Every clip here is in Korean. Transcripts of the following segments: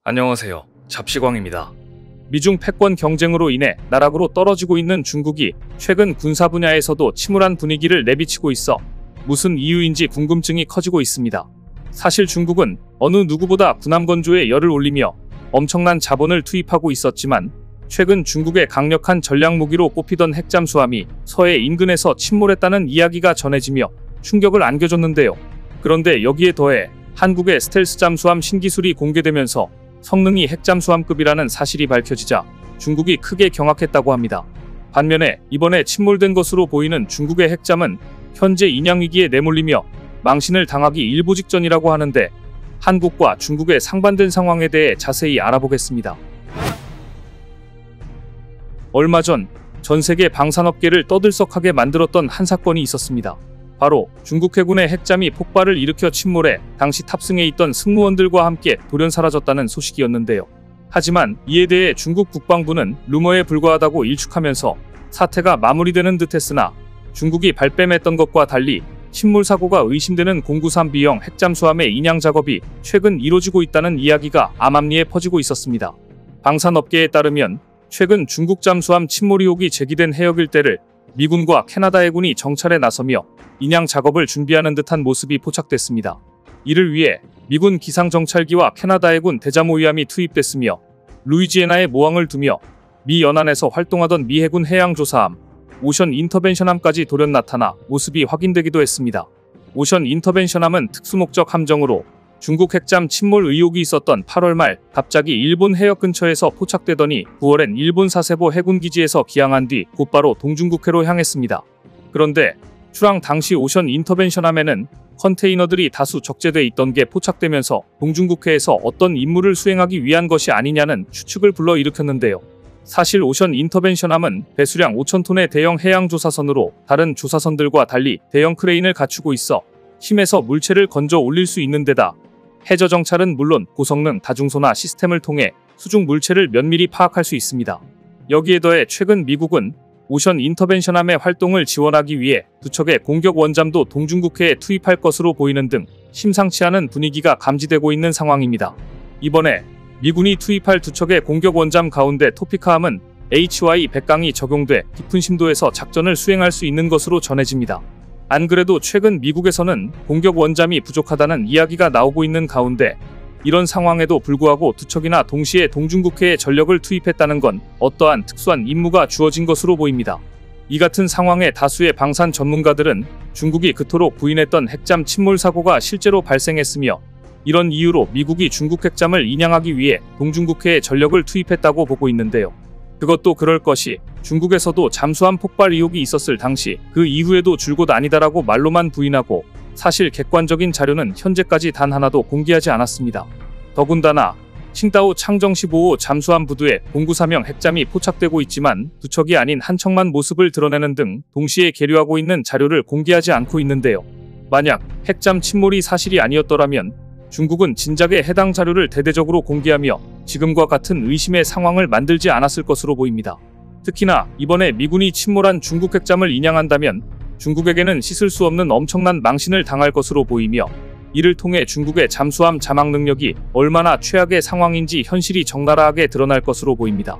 안녕하세요. 잡시광입니다. 미중 패권 경쟁으로 인해 나락으로 떨어지고 있는 중국이 최근 군사 분야에서도 침울한 분위기를 내비치고 있어 무슨 이유인지 궁금증이 커지고 있습니다. 사실 중국은 어느 누구보다 군함 건조에 열을 올리며 엄청난 자본을 투입하고 있었지만 최근 중국의 강력한 전략 무기로 꼽히던 핵잠수함이 서해 인근에서 침몰했다는 이야기가 전해지며 충격을 안겨줬는데요. 그런데 여기에 더해 한국의 스텔스 잠수함 신기술이 공개되면서 성능이 핵잠수함급이라는 사실이 밝혀지자 중국이 크게 경악했다고 합니다. 반면에 이번에 침몰된 것으로 보이는 중국의 핵잠은 현재 인양위기에 내몰리며 망신을 당하기 일보 직전이라고 하는데 한국과 중국의 상반된 상황에 대해 자세히 알아보겠습니다. 얼마 전 세계 방산업계를 떠들썩하게 만들었던 한 사건이 있었습니다. 바로 중국 해군의 핵잠이 폭발을 일으켜 침몰해 당시 탑승해 있던 승무원들과 함께 돌연 사라졌다는 소식이었는데요. 하지만 이에 대해 중국 국방부는 루머에 불과하다고 일축하면서 사태가 마무리되는 듯했으나 중국이 발뺌했던 것과 달리 침몰 사고가 의심되는 093B형 핵잠수함의 인양 작업이 최근 이뤄지고 있다는 이야기가 암암리에 퍼지고 있었습니다. 방산업계에 따르면 최근 중국 잠수함 침몰 의혹이 제기된 해역 일대를 미군과 캐나다 해군이 정찰에 나서며 인양 작업을 준비하는 듯한 모습이 포착됐습니다. 이를 위해 미군 기상정찰기와 캐나다 해군 대자모위함이 투입됐으며 루이지애나에 모항을 두며 미 연안에서 활동하던 미 해군 해양조사함 오션 인터벤션함까지 돌연 나타나 모습이 확인되기도 했습니다. 오션 인터벤션함은 특수목적 함정으로 중국 핵잠 침몰 의혹이 있었던 8월 말 갑자기 일본 해역 근처에서 포착되더니 9월엔 일본 사세보 해군기지에서 기항한 뒤 곧바로 동중국해로 향했습니다. 그런데 출항 당시 오션 인터벤션함에는 컨테이너들이 다수 적재돼 있던 게 포착되면서 동중국해에서 어떤 임무를 수행하기 위한 것이 아니냐는 추측을 불러일으켰는데요. 사실 오션 인터벤션함은 배수량 5,000톤의 대형 해양조사선으로 다른 조사선들과 달리 대형 크레인을 갖추고 있어 힘에서 물체를 건져 올릴 수 있는 데다 해저 정찰은 물론 고성능 다중소나 시스템을 통해 수중 물체를 면밀히 파악할 수 있습니다. 여기에 더해 최근 미국은 오션 인터벤션함의 활동을 지원하기 위해 두 척의 공격 원잠도 동중국해에 투입할 것으로 보이는 등 심상치 않은 분위기가 감지되고 있는 상황입니다. 이번에 미군이 투입할 두 척의 공격 원잠 가운데 토피카함은 HY-100강이 적용돼 깊은 심도에서 작전을 수행할 수 있는 것으로 전해집니다. 안 그래도 최근 미국에서는 공격 원잠이 부족하다는 이야기가 나오고 있는 가운데 이런 상황에도 불구하고 두 척이나 동시에 동중국해에 전력을 투입했다는 건 어떠한 특수한 임무가 주어진 것으로 보입니다. 이 같은 상황에 다수의 방산 전문가들은 중국이 그토록 부인했던 핵잠 침몰 사고가 실제로 발생했으며 이런 이유로 미국이 중국 핵잠을 인양하기 위해 동중국해에 전력을 투입했다고 보고 있는데요. 그것도 그럴 것이 중국에서도 잠수함 폭발 의혹이 있었을 당시 그 이후에도 줄곧 아니다라고 말로만 부인하고 사실 객관적인 자료는 현재까지 단 하나도 공개하지 않았습니다. 더군다나 칭다오 창정 15호 잠수함 부두에 093형 핵잠이 포착되고 있지만 두 척이 아닌 한 척만 모습을 드러내는 등 동시에 계류하고 있는 자료를 공개하지 않고 있는데요. 만약 핵잠 침몰이 사실이 아니었더라면 중국은 진작에 해당 자료를 대대적으로 공개하며 지금과 같은 의심의 상황을 만들지 않았을 것으로 보입니다. 특히나 이번에 미군이 침몰한 중국 핵잠을 인양한다면 중국에게는 씻을 수 없는 엄청난 망신을 당할 것으로 보이며 이를 통해 중국의 잠수함 자막 능력이 얼마나 최악의 상황인지 현실이 적나라하게 드러날 것으로 보입니다.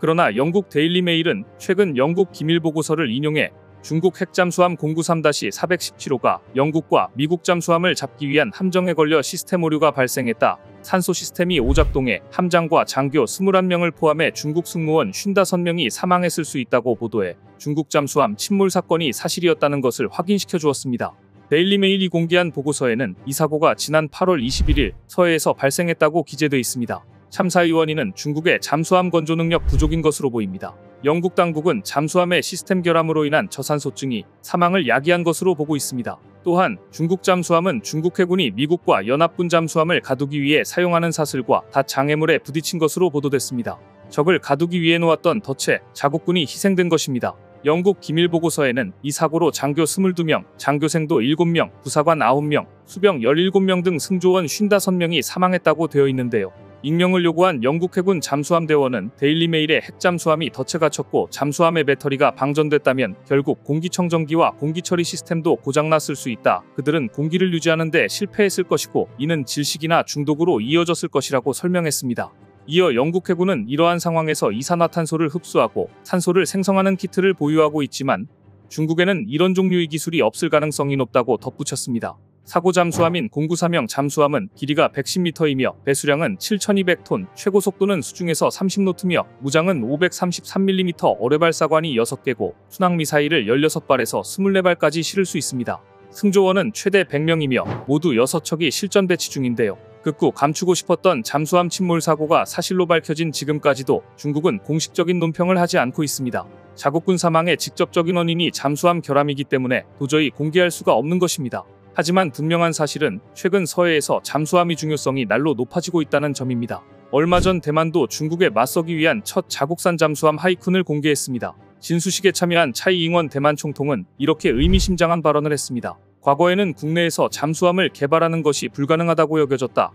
그러나 영국 데일리 메일은 최근 영국 기밀보고서를 인용해 중국 핵잠수함 093-417호가 영국과 미국 잠수함을 잡기 위한 함정에 걸려 시스템 오류가 발생했다. 산소 시스템이 오작동해 함장과 장교 21명을 포함해 중국 승무원 55명이 사망했을 수 있다고 보도해 중국 잠수함 침몰 사건이 사실이었다는 것을 확인시켜 주었습니다. 데일리메일이 공개한 보고서에는 이 사고가 지난 8월 21일 서해에서 발생했다고 기재돼 있습니다. 참사의 원인은 중국의 잠수함 건조 능력 부족인 것으로 보입니다. 영국 당국은 잠수함의 시스템 결함으로 인한 저산소증이 사망을 야기한 것으로 보고 있습니다. 또한 중국 잠수함은 중국 해군이 미국과 연합군 잠수함을 가두기 위해 사용하는 사슬과 닷 장애물에 부딪힌 것으로 보도됐습니다. 적을 가두기 위해 놓았던 덫에 자국군이 희생된 것입니다. 영국 기밀보고서에는 이 사고로 장교 22명, 장교생도 7명, 부사관 9명, 수병 17명 등 승조원 55명이 사망했다고 되어 있는데요. 익명을 요구한 영국 해군 잠수함 대원은 데일리메일에 핵잠수함이 덫에 갇혔고 잠수함의 배터리가 방전됐다면 결국 공기청정기와 공기처리 시스템도 고장났을 수 있다. 그들은 공기를 유지하는 데 실패했을 것이고 이는 질식이나 중독으로 이어졌을 것이라고 설명했습니다. 이어 영국 해군은 이러한 상황에서 이산화탄소를 흡수하고 산소를 생성하는 키트를 보유하고 있지만 중국에는 이런 종류의 기술이 없을 가능성이 높다고 덧붙였습니다. 사고 잠수함인 공구사명 잠수함은 길이가 110m이며 배수량은 7,200톤, 최고 속도는 수중에서 30노트며 무장은 533mm 어뢰발사관이 6개고 순항미사일을 16발에서 24발까지 실을 수 있습니다. 승조원은 최대 100명이며 모두 6척이 실전 배치 중인데요. 극구 감추고 싶었던 잠수함 침몰 사고가 사실로 밝혀진 지금까지도 중국은 공식적인 논평을 하지 않고 있습니다. 자국군 사망의 직접적인 원인이 잠수함 결함이기 때문에 도저히 공개할 수가 없는 것입니다. 하지만 분명한 사실은 최근 서해에서 잠수함의 중요성이 날로 높아지고 있다는 점입니다. 얼마 전 대만도 중국에 맞서기 위한 첫 자국산 잠수함 하이쿤을 공개했습니다. 진수식에 참여한 차이 잉원 대만 총통은 이렇게 의미심장한 발언을 했습니다. 과거에는 국내에서 잠수함을 개발하는 것이 불가능하다고 여겨졌다.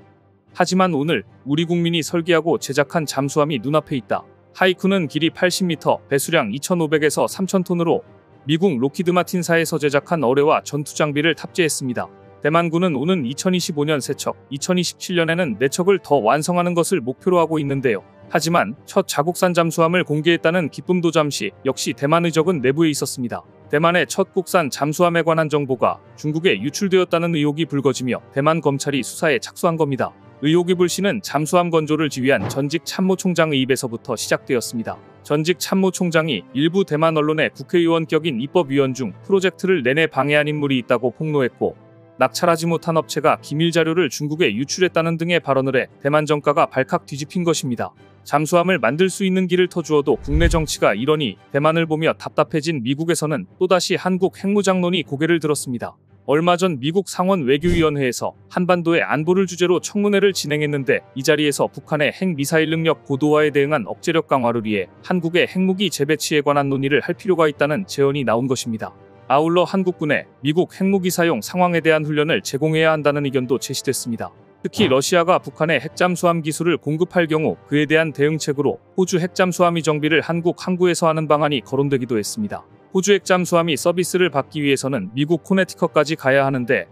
하지만 오늘 우리 국민이 설계하고 제작한 잠수함이 눈앞에 있다. 하이쿤은 길이 80m, 배수량 2,500에서 3,000톤으로 미국 로키드 마틴사에서 제작한 어뢰와 전투 장비를 탑재했습니다. 대만군은 오는 2025년 3척, 2027년에는 4척을 더 완성하는 것을 목표로 하고 있는데요. 하지만 첫 자국산 잠수함을 공개했다는 기쁨도 잠시 역시 대만의 적은 내부에 있었습니다. 대만의 첫 국산 잠수함에 관한 정보가 중국에 유출되었다는 의혹이 불거지며 대만 검찰이 수사에 착수한 겁니다. 의혹의 불씨는 잠수함 건조를 지휘한 전직 참모총장의 입에서부터 시작되었습니다. 전직 참모총장이 일부 대만 언론에 국회의원 격인 입법위원 중 프로젝트를 내내 방해한 인물이 있다고 폭로했고 낙찰하지 못한 업체가 기밀 자료를 중국에 유출했다는 등의 발언을 해 대만 정가가 발칵 뒤집힌 것입니다. 잠수함을 만들 수 있는 길을 터주어도 국내 정치가 이러니 대만을 보며 답답해진 미국에서는 또다시 한국 핵무장론이 고개를 들었습니다. 얼마 전 미국 상원 외교위원회에서 한반도의 안보를 주제로 청문회를 진행했는데 이 자리에서 북한의 핵미사일 능력 고도화에 대응한 억제력 강화를 위해 한국의 핵무기 재배치에 관한 논의를 할 필요가 있다는 제언이 나온 것입니다. 아울러 한국군에 미국 핵무기 사용 상황에 대한 훈련을 제공해야 한다는 의견도 제시됐습니다. 특히 러시아가 북한의 핵잠수함 기술을 공급할 경우 그에 대한 대응책으로 호주 핵잠수함의 정비를 한국 항구에서 하는 방안이 거론되기도 했습니다. 호주 핵잠수함이 서비스를 받기 위해서는 미국 코네티컷까지 가야 하는데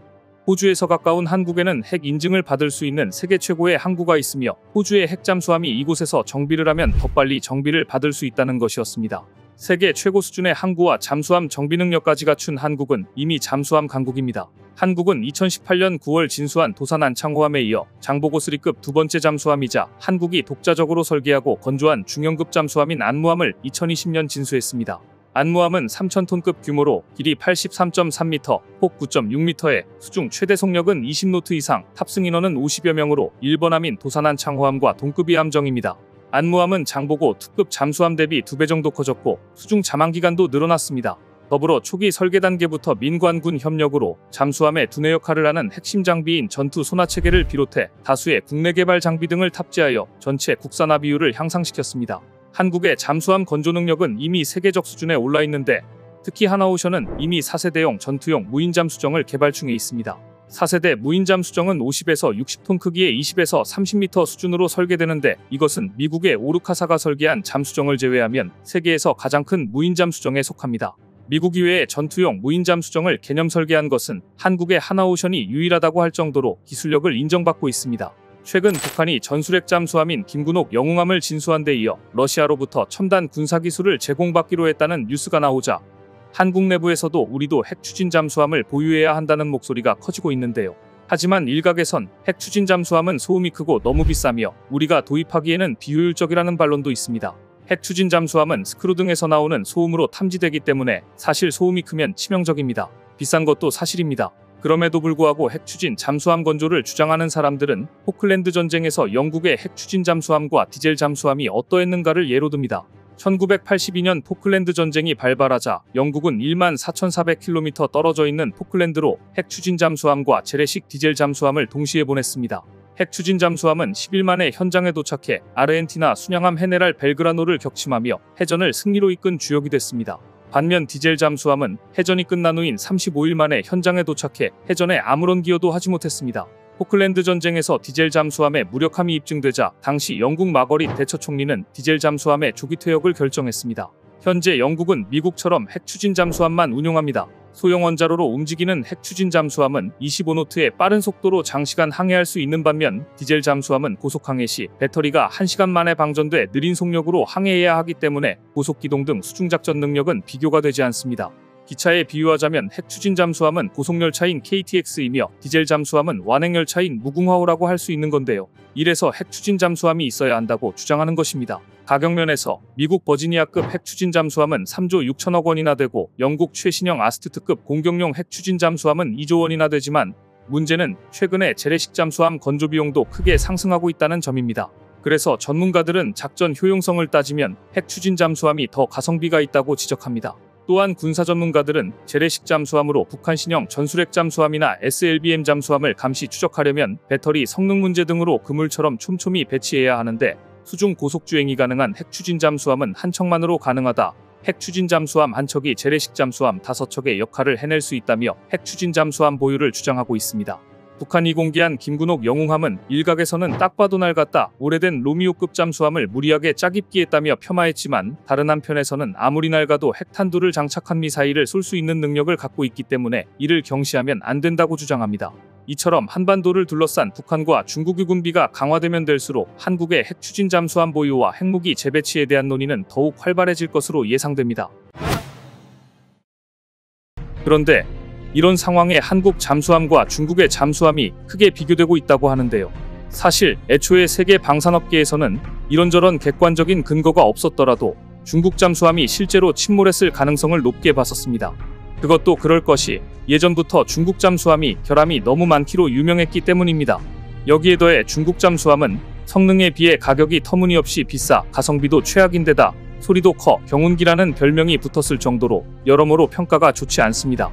호주에서 가까운 한국에는 핵 인증을 받을 수 있는 세계 최고의 항구가 있으며 호주의 핵잠수함이 이곳에서 정비를 하면 더 빨리 정비를 받을 수 있다는 것이었습니다. 세계 최고 수준의 항구와 잠수함 정비 능력까지 갖춘 한국은 이미 잠수함 강국입니다. 한국은 2018년 9월 진수한 도산 안창호함에 이어 장보고 3급 두 번째 잠수함이자 한국이 독자적으로 설계하고 건조한 중형급 잠수함인 안무함을 2020년 진수했습니다. 안무함은 3,000톤급 규모로 길이 83.3m, 폭 9.6m에 수중 최대 속력은 20노트 이상, 탑승 인원은 50여 명으로 일본함인 도산안창호함과 동급의 함정입니다. 안무함은 장보고 투급 잠수함 대비 2배 정도 커졌고 수중 잠항기간도 늘어났습니다. 더불어 초기 설계 단계부터 민관군 협력으로 잠수함의 두뇌 역할을 하는 핵심 장비인 전투 소나체계를 비롯해 다수의 국내 개발 장비 등을 탑재하여 전체 국산화 비율을 향상시켰습니다. 한국의 잠수함 건조 능력은 이미 세계적 수준에 올라 있는데 특히 하나오션은 이미 4세대용 전투용 무인잠수정을 개발 중에 있습니다. 4세대 무인잠수정은 50에서 60톤 크기의 20에서 30m 수준으로 설계되는데 이것은 미국의 오르카사가 설계한 잠수정을 제외하면 세계에서 가장 큰 무인잠수정에 속합니다. 미국 이외의 전투용 무인잠수정을 개념 설계한 것은 한국의 하나오션이 유일하다고 할 정도로 기술력을 인정받고 있습니다. 최근 북한이 전술핵 잠수함인 김군옥 영웅함을 진수한 데 이어 러시아로부터 첨단 군사기술을 제공받기로 했다는 뉴스가 나오자 한국 내부에서도 우리도 핵 추진 잠수함을 보유해야 한다는 목소리가 커지고 있는데요. 하지만 일각에선 핵 추진 잠수함은 소음이 크고 너무 비싸며 우리가 도입하기에는 비효율적이라는 반론도 있습니다. 핵 추진 잠수함은 스크루 등에서 나오는 소음으로 탐지되기 때문에 사실 소음이 크면 치명적입니다. 비싼 것도 사실입니다. 그럼에도 불구하고 핵 추진 잠수함 건조를 주장하는 사람들은 포클랜드 전쟁에서 영국의 핵 추진 잠수함과 디젤 잠수함이 어떠했는가를 예로 듭니다. 1982년 포클랜드 전쟁이 발발하자 영국은 14,400km 떨어져 있는 포클랜드로 핵 추진 잠수함과 재래식 디젤 잠수함을 동시에 보냈습니다. 핵 추진 잠수함은 10일 만에 현장에 도착해 아르헨티나 순양함 헤네랄 벨그라노를 격침하며 해전을 승리로 이끈 주역이 됐습니다. 반면 디젤 잠수함은 해전이 끝난 후인 35일 만에 현장에 도착해 해전에 아무런 기여도 하지 못했습니다. 포클랜드 전쟁에서 디젤 잠수함의 무력함이 입증되자 당시 영국 마거릿 대처 총리는 디젤 잠수함의 조기 퇴역을 결정했습니다. 현재 영국은 미국처럼 핵 추진 잠수함만 운용합니다. 소형 원자로로 움직이는 핵 추진 잠수함은 25노트의 빠른 속도로 장시간 항해할 수 있는 반면 디젤 잠수함은 고속 항해 시 배터리가 1시간 만에 방전돼 느린 속력으로 항해해야 하기 때문에 고속 기동 등 수중 작전 능력은 비교가 되지 않습니다. 기차에 비유하자면 핵 추진 잠수함은 고속열차인 KTX이며 디젤 잠수함은 완행열차인 무궁화호라고 할 수 있는 건데요. 이래서 핵 추진 잠수함이 있어야 한다고 주장하는 것입니다. 가격면에서 미국 버지니아급 핵 추진 잠수함은 3조 6천억 원이나 되고 영국 최신형 아스투트급 공격용 핵 추진 잠수함은 2조 원이나 되지만 문제는 최근에 재래식 잠수함 건조 비용도 크게 상승하고 있다는 점입니다. 그래서 전문가들은 작전 효용성을 따지면 핵 추진 잠수함이 더 가성비가 있다고 지적합니다. 또한 군사 전문가들은 재래식 잠수함으로 북한신형 전술핵 잠수함이나 SLBM 잠수함을 감시 추적하려면 배터리 성능 문제 등으로 그물처럼 촘촘히 배치해야 하는데 수중 고속주행이 가능한 핵 추진 잠수함은 한 척만으로 가능하다. 핵 추진 잠수함 한 척이 재래식 잠수함 5척의 역할을 해낼 수 있다며 핵 추진 잠수함 보유를 주장하고 있습니다. 북한이 공개한 김군옥 영웅함은 일각에서는 딱 봐도 낡았다, 오래된 로미오급 잠수함을 무리하게 짜깁기했다며 폄하했지만 다른 한편에서는 아무리 낡아도 핵탄두를 장착한 미사일을 쏠 수 있는 능력을 갖고 있기 때문에 이를 경시하면 안 된다고 주장합니다. 이처럼 한반도를 둘러싼 북한과 중국의 군비가 강화되면 될수록 한국의 핵 추진 잠수함 보유와 핵무기 재배치에 대한 논의는 더욱 활발해질 것으로 예상됩니다. 그런데 이런 상황에 한국 잠수함과 중국의 잠수함이 크게 비교되고 있다고 하는데요. 사실 애초에 세계 방산업계에서는 이런저런 객관적인 근거가 없었더라도 중국 잠수함이 실제로 침몰했을 가능성을 높게 봤었습니다. 그것도 그럴 것이 예전부터 중국 잠수함이 결함이 너무 많기로 유명했기 때문입니다. 여기에 더해 중국 잠수함은 성능에 비해 가격이 터무니없이 비싸 가성비도 최악인데다 소리도 커 경운기라는 별명이 붙었을 정도로 여러모로 평가가 좋지 않습니다.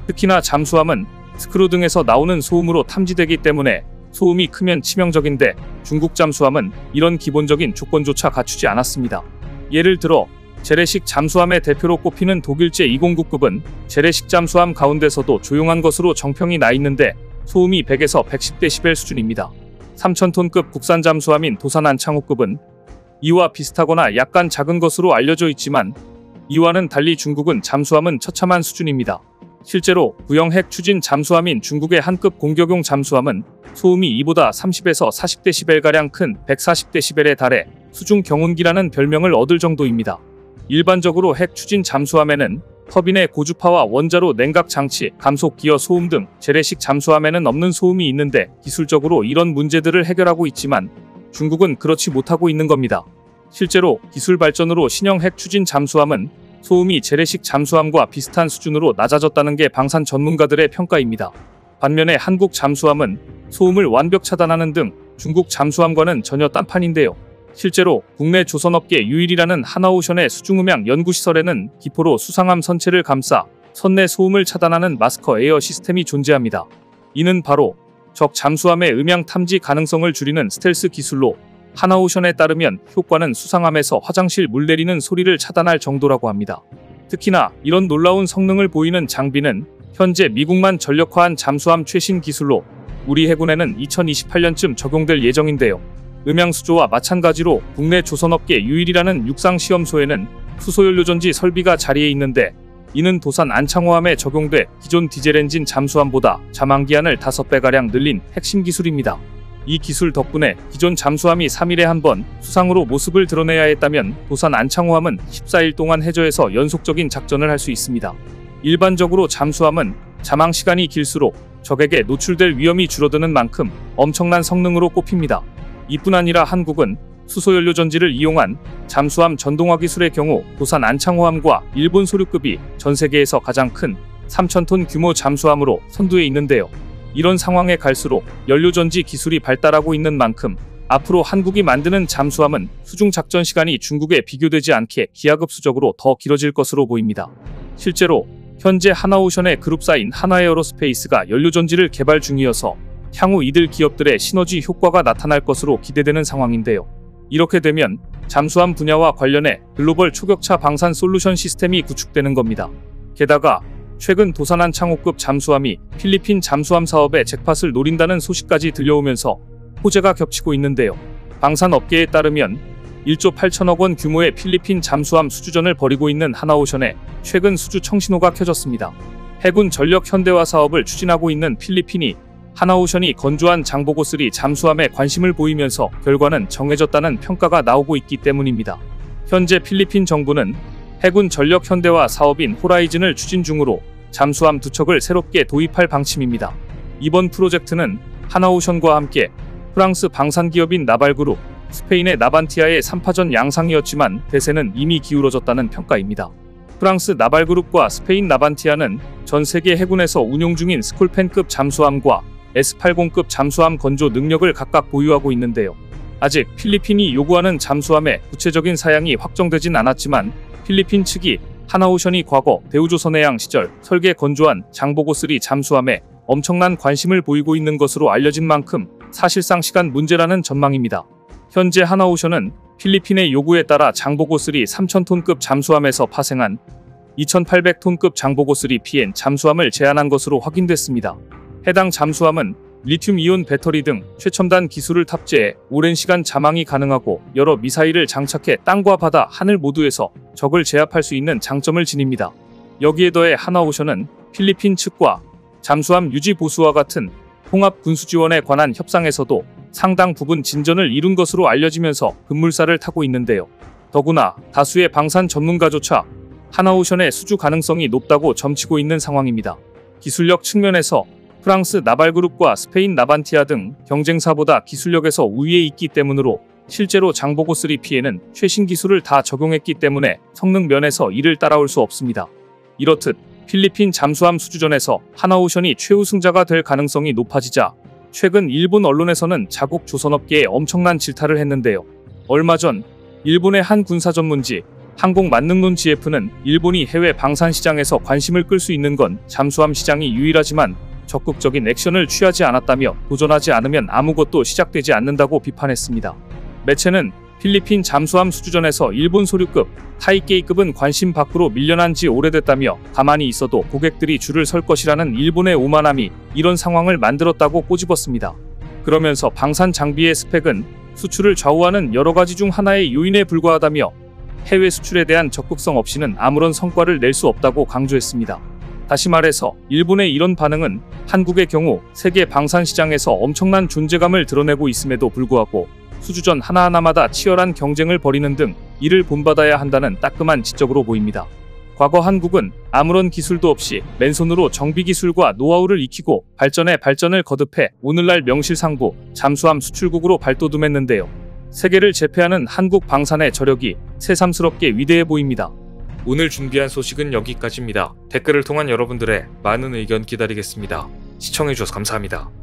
특히나 잠수함은 스크루 등에서 나오는 소음으로 탐지되기 때문에 소음이 크면 치명적인데 중국 잠수함은 이런 기본적인 조건조차 갖추지 않았습니다. 예를 들어 재래식 잠수함의 대표로 꼽히는 독일제 209급은 재래식 잠수함 가운데서도 조용한 것으로 정평이 나 있는데 소음이 100에서 110데시벨 수준입니다. 3000톤급 국산 잠수함인 도산 안창호급은 이와 비슷하거나 약간 작은 것으로 알려져 있지만 이와는 달리 중국은 잠수함은 처참한 수준입니다. 실제로 구형 핵 추진 잠수함인 중국의 한급 공격용 잠수함은 소음이 이보다 30에서 40데시벨가량 큰 140데시벨에 달해 수중 경운기라는 별명을 얻을 정도입니다. 일반적으로 핵 추진 잠수함에는 터빈의 고주파와 원자로 냉각 장치, 감속 기어 소음 등 재래식 잠수함에는 없는 소음이 있는데 기술적으로 이런 문제들을 해결하고 있지만 중국은 그렇지 못하고 있는 겁니다. 실제로 기술 발전으로 신형 핵 추진 잠수함은 소음이 재래식 잠수함과 비슷한 수준으로 낮아졌다는 게 방산 전문가들의 평가입니다. 반면에 한국 잠수함은 소음을 완벽 차단하는 등 중국 잠수함과는 전혀 딴판인데요. 실제로 국내 조선업계 유일이라는 하나오션의 수중음향 연구시설에는 기포로 수상함 선체를 감싸 선내 소음을 차단하는 마스커 에어 시스템이 존재합니다. 이는 바로 적 잠수함의 음향 탐지 가능성을 줄이는 스텔스 기술로 하나오션에 따르면 효과는 수상함에서 화장실 물 내리는 소리를 차단할 정도라고 합니다. 특히나 이런 놀라운 성능을 보이는 장비는 현재 미국만 전력화한 잠수함 최신 기술로 우리 해군에는 2028년쯤 적용될 예정인데요. 음향수조와 마찬가지로 국내 조선업계 유일이라는 육상시험소에는 수소연료전지 설비가 자리해 있는데 이는 도산 안창호함에 적용돼 기존 디젤 엔진 잠수함보다 잠항기한을 5배가량 늘린 핵심 기술입니다. 이 기술 덕분에 기존 잠수함이 3일에 한 번 수상으로 모습을 드러내야 했다면 도산 안창호함은 14일 동안 해저에서 연속적인 작전을 할 수 있습니다. 일반적으로 잠수함은 잠항 시간이 길수록 적에게 노출될 위험이 줄어드는 만큼 엄청난 성능으로 꼽힙니다. 이뿐 아니라 한국은 수소연료 전지를 이용한 잠수함 전동화 기술의 경우 도산 안창호함과 일본 소류급이 전 세계에서 가장 큰 3000톤 규모 잠수함으로 선두에 있는데요. 이런 상황에 갈수록 연료전지 기술이 발달하고 있는 만큼 앞으로 한국이 만드는 잠수함은 수중 작전 시간이 중국에 비교되지 않게 기하급수적으로 더 길어질 것으로 보입니다. 실제로 현재 하나오션의 그룹사인 하나에어로스페이스가 연료전지를 개발 중이어서 향후 이들 기업들의 시너지 효과가 나타날 것으로 기대되는 상황인데요. 이렇게 되면 잠수함 분야와 관련해 글로벌 초격차 방산 솔루션 시스템이 구축되는 겁니다. 게다가 최근 도산한 창호급 잠수함이 필리핀 잠수함 사업의 잭팟을 노린다는 소식까지 들려오면서 호재가 겹치고 있는데요. 방산업계에 따르면 1조 8천억 원 규모의 필리핀 잠수함 수주전을 벌이고 있는 하나오션에 최근 수주 청신호가 켜졌습니다. 해군 전력 현대화 사업을 추진하고 있는 필리핀이 하나오션이 건조한 장보고3 잠수함에 관심을 보이면서 결과는 정해졌다는 평가가 나오고 있기 때문입니다. 현재 필리핀 정부는 해군 전력 현대화 사업인 호라이즌을 추진 중으로 잠수함 2척을 새롭게 도입할 방침입니다. 이번 프로젝트는 하나오션과 함께 프랑스 방산기업인 나발그룹, 스페인의 나반티아의 3파전 양상이었지만 대세는 이미 기울어졌다는 평가입니다. 프랑스 나발그룹과 스페인 나반티아는 전 세계 해군에서 운용 중인 스콜펜급 잠수함과 S80급 잠수함 건조 능력을 각각 보유하고 있는데요. 아직 필리핀이 요구하는 잠수함의 구체적인 사양이 확정되진 않았지만 필리핀 측이 하나오션이 과거 대우조선해양 시절 설계 건조한 장보고3 잠수함에 엄청난 관심을 보이고 있는 것으로 알려진 만큼 사실상 시간 문제라는 전망입니다. 현재 하나오션은 필리핀의 요구에 따라 장보고3 3000톤급 잠수함에서 파생한 2800톤급 장보고3 PN 잠수함을 제안한 것으로 확인됐습니다. 해당 잠수함은 리튬이온 배터리 등 최첨단 기술을 탑재해 오랜 시간 잠항이 가능하고 여러 미사일을 장착해 땅과 바다, 하늘 모두에서 적을 제압할 수 있는 장점을 지닙니다. 여기에 더해 하나오션은 필리핀 측과 잠수함 유지 보수와 같은 통합 군수 지원에 관한 협상에서도 상당 부분 진전을 이룬 것으로 알려지면서 급물살을 타고 있는데요. 더구나 다수의 방산 전문가조차 하나오션의 수주 가능성이 높다고 점치고 있는 상황입니다. 기술력 측면에서 프랑스 나발그룹과 스페인 나반티아 등 경쟁사보다 기술력에서 우위에 있기 때문으로 실제로 장보고3 P에는 최신 기술을 다 적용했기 때문에 성능 면에서 이를 따라올 수 없습니다. 이렇듯 필리핀 잠수함 수주전에서 하나오션이 최우승자가 될 가능성이 높아지자 최근 일본 언론에서는 자국 조선업계에 엄청난 질타를 했는데요. 얼마 전 일본의 한 군사 전문지 항공만능론 GF는 일본이 해외 방산 시장에서 관심을 끌 수 있는 건 잠수함 시장이 유일하지만 적극적인 액션을 취하지 않았다며 도전하지 않으면 아무것도 시작되지 않는다고 비판했습니다. 매체는 필리핀 잠수함 수주전에서 일본 소류급, 타이게이급은 관심 밖으로 밀려난 지 오래됐다며 가만히 있어도 고객들이 줄을 설 것이라는 일본의 오만함이 이런 상황을 만들었다고 꼬집었습니다. 그러면서 방산 장비의 스펙은 수출을 좌우하는 여러 가지 중 하나의 요인에 불과하다며 해외 수출에 대한 적극성 없이는 아무런 성과를 낼 수 없다고 강조했습니다. 다시 말해서 일본의 이런 반응은 한국의 경우 세계 방산 시장에서 엄청난 존재감을 드러내고 있음에도 불구하고 수주전 하나하나마다 치열한 경쟁을 벌이는 등 이를 본받아야 한다는 따끔한 지적으로 보입니다. 과거 한국은 아무런 기술도 없이 맨손으로 정비기술과 노하우를 익히고 발전에 발전을 거듭해 오늘날 명실상부 잠수함 수출국으로 발돋움했는데요. 세계를 제패하는 한국 방산의 저력이 새삼스럽게 위대해 보입니다. 오늘 준비한 소식은 여기까지입니다. 댓글을 통한 여러분들의 많은 의견 기다리겠습니다. 시청해주셔서 감사합니다.